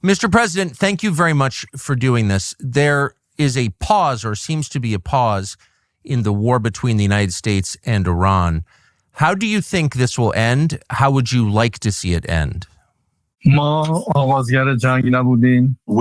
Mr. President, thank you very much for doing this. There is a pause, or seems to be a pause, in the war between the United States and Iran. How do you think this will end? How would you like to see it end? We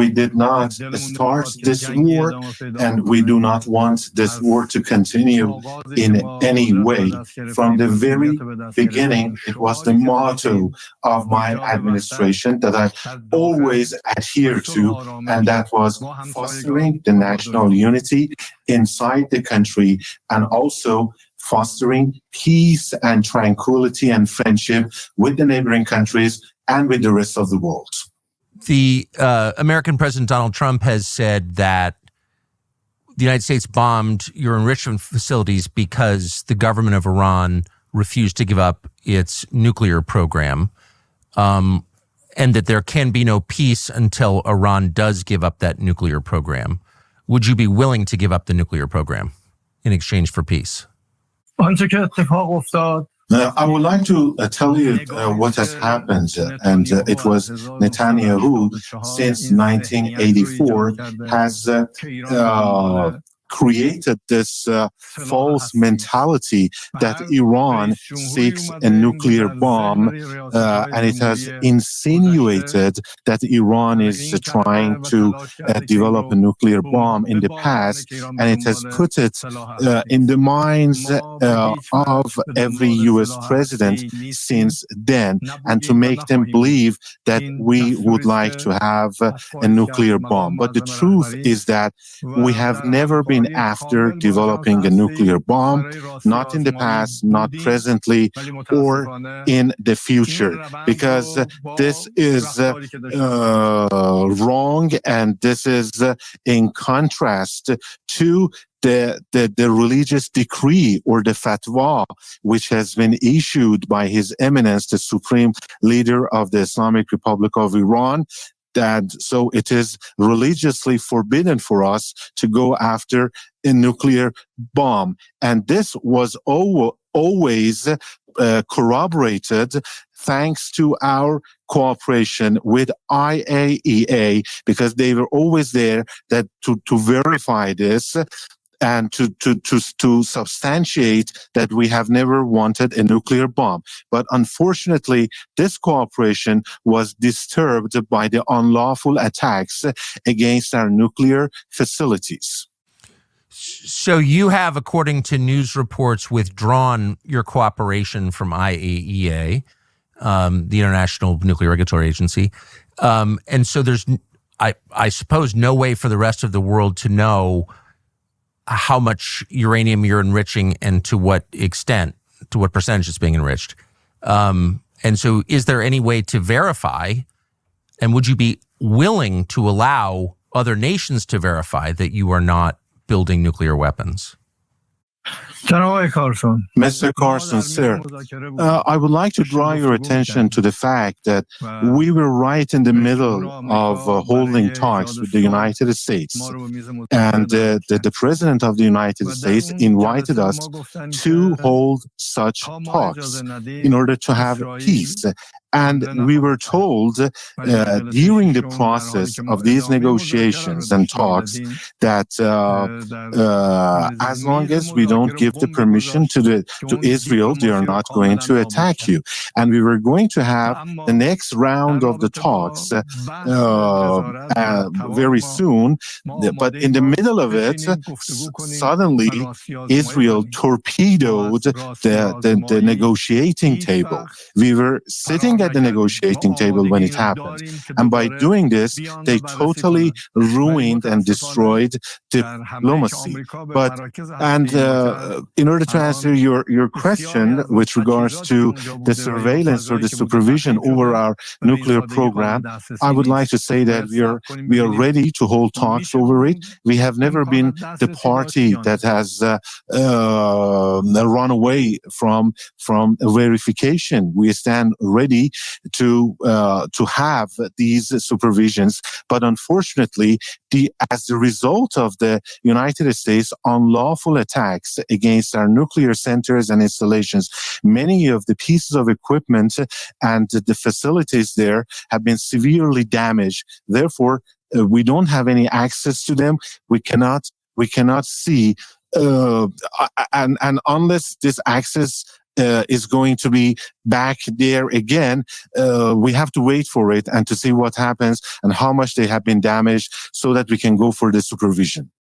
did not start this war, and we do not want this war to continue in any way. From the very beginning, it was the motto of my administration that I always adhere to, and that was fostering the national unity inside the country and also fostering peace and tranquility and friendship with the neighboring countries and with the rest of the world. The American President Donald Trump has said that the United States bombed your enrichment facilities because the government of Iran refused to give up its nuclear program, and that there can be no peace until Iran does give up that nuclear program. Would you be willing to give up the nuclear program in exchange for peace? I would like to tell you what has happened, and it was Netanyahu since 1984 has created this false mentality that Iran seeks a nuclear bomb, and it has insinuated that Iran is trying to develop a nuclear bomb in the past, and it has put it in the minds of every U.S. president since then, and to make them believe that we would like to have a nuclear bomb. But the truth is that we have never been after developing a nuclear bomb, not in the past, not presently, or in the future, because this is wrong, and this is in contrast to the religious decree or the fatwa which has been issued by His Eminence, the Supreme Leader of the Islamic Republic of Iran, that so it is religiously forbidden for us to go after a nuclear bomb. And this was always corroborated thanks to our cooperation with IAEA, because they were always there that to verify this and to substantiate that we have never wanted a nuclear bomb. But unfortunately, this cooperation was disturbed by the unlawful attacks against our nuclear facilities. So you have, according to news reports, withdrawn your cooperation from IAEA, the International Nuclear Regulatory Agency. And so there's, I suppose, no way for the rest of the world to know how much uranium you're enriching and to what extent, to what percentage it's being enriched. And so is there any way to verify, and would you be willing to allow other nations to verify that you are not building nuclear weapons? Mr. Carson, sir, I would like to draw your attention to the fact that we were right in the middle of holding talks with the United States. And the President of the United States invited us to hold such talks in order to have peace. And we were told during the process of these negotiations and talks that as long as we don't give the permission to Israel, they are not going to attack you. And we were going to have the next round of the talks very soon. But in the middle of it, suddenly Israel torpedoed the negotiating table. We were sitting at the negotiating table when it happened. And by doing this, they totally ruined and destroyed diplomacy. And in order to answer your question with regards to the surveillance or the supervision over our nuclear program, I would like to say that we are ready to hold talks over it. We have never been the party that has run away from verification. We stand ready be to have these supervisions. But unfortunately, as a result of the United States unlawful attacks against our nuclear centers and installations, many of the pieces of equipment and the facilities there have been severely damaged. Therefore, we don't have any access to them. We cannot see, and unless this access is going to be back there again, we have to wait for it and to see what happens and how much they have been damaged so that we can go for the supervision.